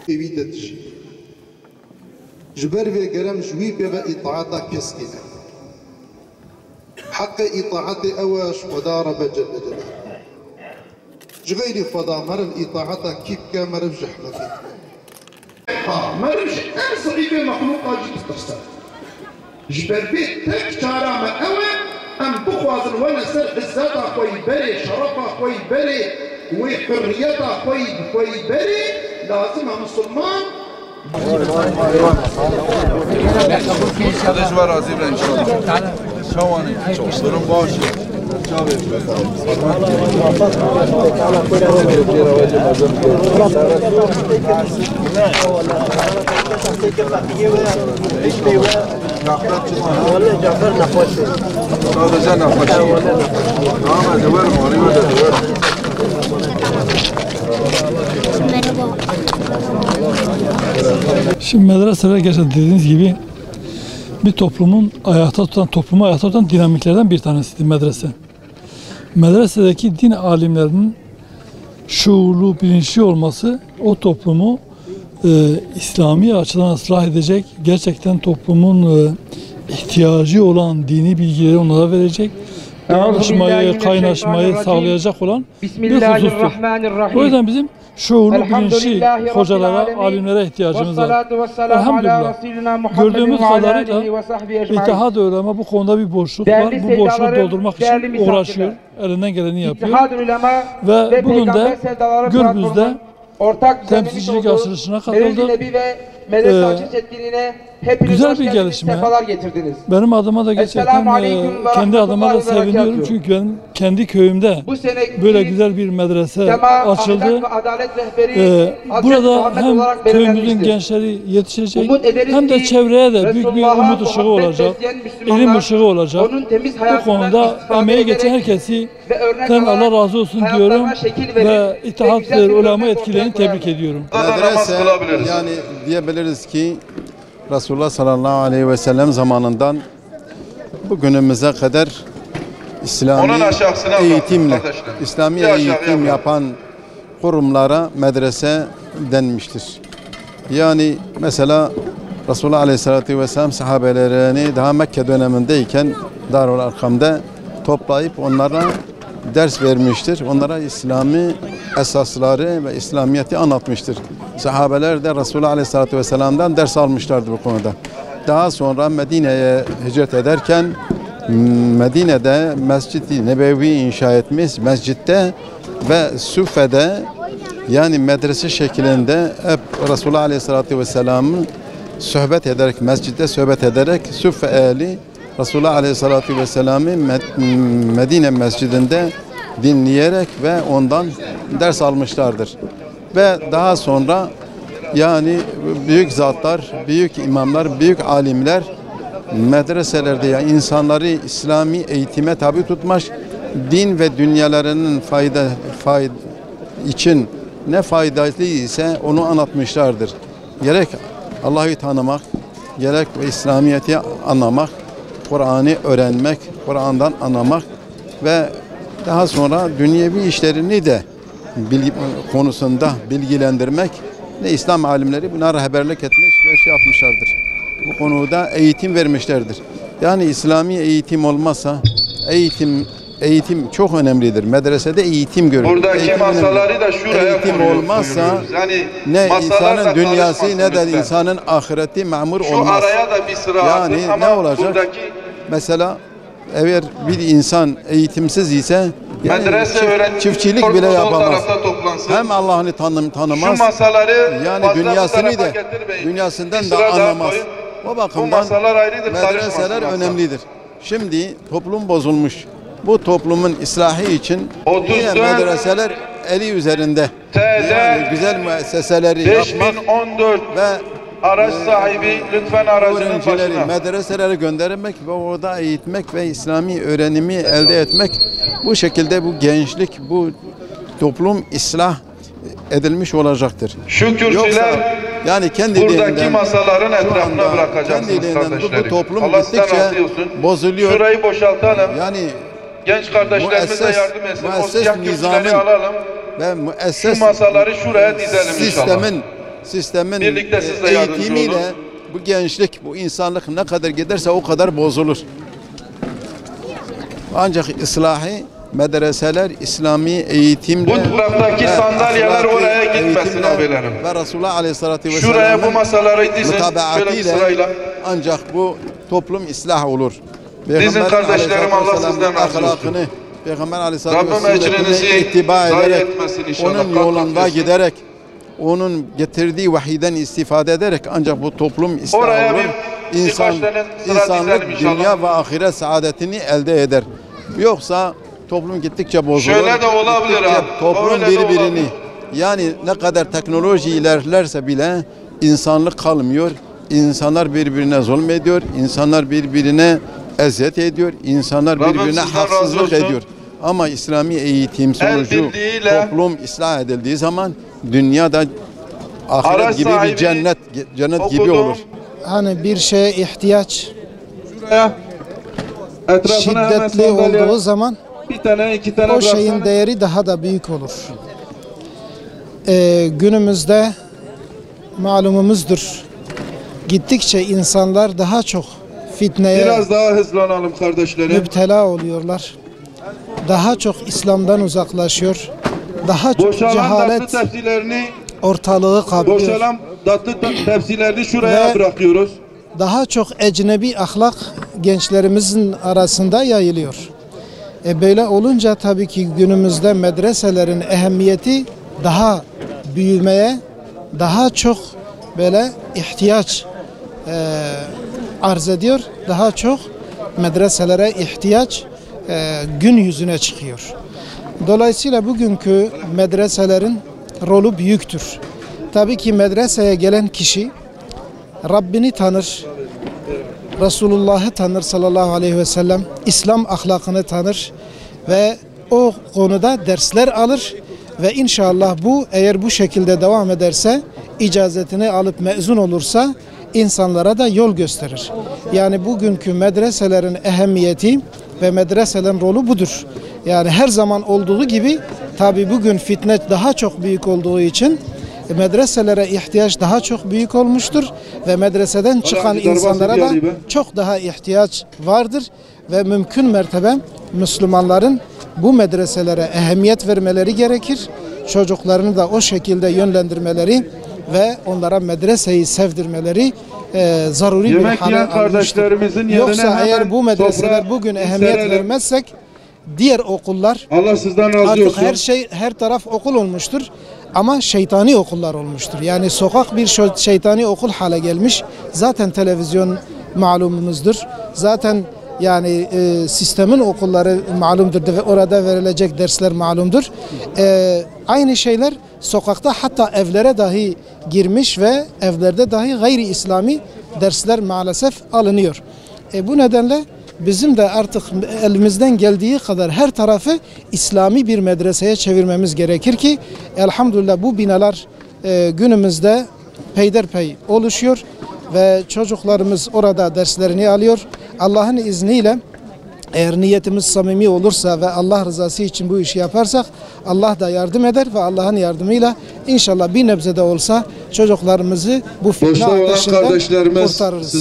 بيدتش جبر في كلام جوي بغا إطاعتا كسكينة حق إطاعتي أواش ودار بجل جلاله جغيري فضا مرن إطاعتا كيف كامر بجحمتي مرش أنصري بمخلوقات جبستر جبر بيت تك شارع ما أوى أم بخوازن وانا سر عزتا خوي بري شرفا خوي بري وحريتا خوي بري لازم مسلمان خودش var razı bile inşallah. Şavanı çok durum baş. Şimdi medreseler gerçekten dediğiniz gibi bir toplumu ayakta tutan dinamiklerden bir tanesidir medrese. Medresedeki din alimlerinin şuurlu, bilinçli olması o toplumu İslami açıdan ıslah edecek, gerçekten toplumun ihtiyacı olan dini bilgileri onlara verecek, anlaşmayı, kaynaşmayı sağlayacak olan bir husustur. O yüzden bizim şuurlu, bilinçli hocalara, alimlere ihtiyacımız var. Elhamdülillah. Gördüğümüz kadarıyla İttihad-ı Ulema bu konuda bir boşluk var. Bu boşluğu doldurmak için uğraşıyor. Elinden geleni yapıyor. Ve bugün de Gürbüz'de temsilcilik açılışına katıldı. Güzel bir gelişme. Benim adıma da gerçekten kendi adıma da seviniyorum çünkü benim kendi köyümde böyle güzel bir medrese açıldı. Burada hem köyümüzün gençleri yetişecek hem de çevreye de büyük bir umut ışığı olacak, ilim ışığı olacak. Bu konuda emeği geçen herkesi Allah razı olsun diyorum ve İttihad-ı Ulema etkilerini tebrik ediyorum. Medrese yani diyebiliriz ki Resulullah sallallahu aleyhi ve sellem zamanından bugünümüze kadar İslami eğitim yapan kurumlara medrese denmiştir. Yani mesela Resulullah aleyhissalatü vesselam sahabelerini daha Mekke dönemindeyken Darul Arkam'da toplayıp onlara ders vermiştir. Onlara İslami esasları ve İslamiyet'i anlatmıştır. Sahabeler de Resulullah Aleyhisselatü Vesselam'dan ders almışlardı bu konuda. Daha sonra Medine'ye hicret ederken Medine'de Mescid-i Nebevi inşa etmiş. Mescitte ve Suffe'de yani medrese şeklinde hep Resulullah Aleyhisselatü Vesselam'ın sohbet ederek, mescitte sohbet ederek Suffe ehli Resulullah Aleyhisselatü Vesselam'ı Medine Mescidinde dinleyerek ve ondan ders almışlardır. Ve daha sonra yani büyük zatlar, büyük imamlar, büyük alimler medreselerde yani insanları İslami eğitime tabi tutmuş, din ve dünyalarının fayda için ne faydalı ise onu anlatmışlardır. Gerek Allah'ı tanımak, gerek İslamiyet'i anlamak, Kur'an'ı öğrenmek, Kur'an'dan anlamak ve daha sonra dünyevi işlerini de konusunda bilgilendirmek ve İslam alimleri bunlara haberlik etmiş ve şey yapmışlardır. Bu konuda eğitim vermişlerdir. Yani İslami eğitim olmazsa eğitim çok önemlidir. Medresede eğitim görülür. Buradaki eğitim masaları da şuraya eğitim olmazsa yani ne insanın dünyası ne de insanın ahireti mamur olmaz. Şu araya da bir sıra yani ne olacak? Buradaki... Mesela eğer bir insan eğitimsiz ise yani çiftçilik bile yapamaz. Hem Allah'ını tanımaz. Yani dünyasından da anlamaz. O bakımdan medreseler önemlidir. Şimdi toplum bozulmuş. Bu toplumun ıslahı için yine medreseler eli üzerinde. Yani güzel müesseseleri yapmak ve araç sahibi lütfen aracının öğrencileri başına. medreselere göndermek ve orada eğitmek ve İslami öğrenimi elde etmek, bu şekilde bu gençlik, bu toplum ıslah edilmiş olacaktır. Şu kürsüler yani buradaki masaların etrafına bırakacaksınız kardeşlerim. Bu toplum Allah sizden gittikçe razı olsun. bozuluyor. Şurayı boşaltalım. Yani genç kardeşlerimiz de yardım etsin. O siyah kürsüleri alalım. ve müesses Şu masaları şuraya dizelim inşallah. Sistemin Birlikte siz de yardımcı eğitimiyle olun. bu gençlik, bu insanlık ne kadar giderse o kadar bozulur. Ancak islahi medreseler İslami eğitimle, Bu taraftaki sandalyeler oraya gitmesin eğitimle abilerim. ve Resulullah Aleyhisselatü Vesselam'ın Şuraya bu masaları dizin. Şöyle bir mutabaatiyle sırayla. ancak bu toplum ıslah olur. Dizin kardeşlerim, Allah sizden razı olsun. ahlakını, Peygamber Aleyhisselatü Rabbim Vesselam'ın ecrinizi ittiba zayi ederek, etmesin inşallah. onun yolunda giderek, onun getirdiği vahiyden istifade ederek ancak bu toplum ıslah Oraya olur. birkaç tane sıra dizelim İnsanlık inşallah. dünya ve ahiret saadetini elde eder. Yoksa toplum gittikçe bozulur. Şöyle de olabilir Gittikçe abi. toplum Öyle de birbirini, olabilir. yani ne kadar teknoloji ilerlerse bile insanlık kalmıyor. İnsanlar birbirine zulmediyor. İnsanlar birbirine eziyet ediyor. İnsanlar Rabbim birbirine sizden razı haksızlık olsun. ediyor. Ama İslami eğitim sonucu birliğiyle toplum ıslah edildiği zaman dünyada Araç ahiret gibi bir sahibi cennet gibi okudum. olur. Hani bir şeye ihtiyaç Şuraya etrafına hemen şiddetli sandalye, olduğu zaman bir tane iki tane o şeyin bıraksana. değeri daha da büyük olur. Günümüzde malumumuzdur. Gittikçe insanlar daha çok fitneye Biraz daha hızlanalım kardeşlerim. müptela oluyorlar. Daha çok İslam'dan uzaklaşıyor. Daha çok Boşalan cehalet tatlı tepsilerini ortalığı kaplıyor. boşalan tatlı tepsilerini şuraya Ve- bırakıyoruz. Daha çok ecnebi ahlak gençlerimizin arasında yayılıyor. Böyle olunca tabii ki günümüzde medreselerin ehemmiyeti daha büyümeye, daha çok böyle ihtiyaç arz ediyor. Daha çok medreselere ihtiyaç gün yüzüne çıkıyor. Dolayısıyla bugünkü medreselerin rolü büyüktür. Tabii ki medreseye gelen kişi Rabbini tanır, Resulullah'ı tanır sallallahu aleyhi ve sellem, İslam ahlakını tanır ve o konuda dersler alır ve inşallah bu eğer bu şekilde devam ederse, icazetini alıp mezun olursa insanlara da yol gösterir. Yani bugünkü medreselerin ehemmiyeti ve medreselerin rolü budur. Yani her zaman olduğu gibi tabi bugün fitne daha çok büyük olduğu için medreselere ihtiyaç daha çok büyük olmuştur ve medreseden çıkan insanlara da çok daha ihtiyaç vardır ve mümkün mertebe Müslümanların bu medreselere ehemmiyet vermeleri gerekir. Çocuklarını da o şekilde yönlendirmeleri ve onlara medreseyi sevdirmeleri zaruri bir Yemek hale yiyen almıştır. kardeşlerimizin yerine Yoksa eğer hemen bu medreseler sofra bugün ehemmiyet serelim. vermezsek diğer okullar Allah sizden razı artık olsun. her taraf okul olmuştur ama şeytani okullar olmuştur. Yani sokak bir şeytani okul hale gelmiş. Zaten televizyon malumumuzdur. Zaten yani sistemin okulları malumdur ve orada verilecek dersler malumdur. Aynı şeyler sokakta hatta evlere dahi girmiş ve evlerde dahi gayri İslami dersler maalesef alınıyor. Bu nedenle bizim de artık elimizden geldiği kadar her tarafı İslami bir medreseye çevirmemiz gerekir ki elhamdülillah bu binalar günümüzde peyderpey oluşuyor ve çocuklarımız orada derslerini alıyor. Allah'ın izniyle eğer niyetimiz samimi olursa ve Allah rızası için bu işi yaparsak Allah da yardım eder ve Allah'ın yardımıyla inşallah bir nebze de olsa çocuklarımızı bu fitne Boşta olan ateşinden kardeşlerimiz kurtarırız.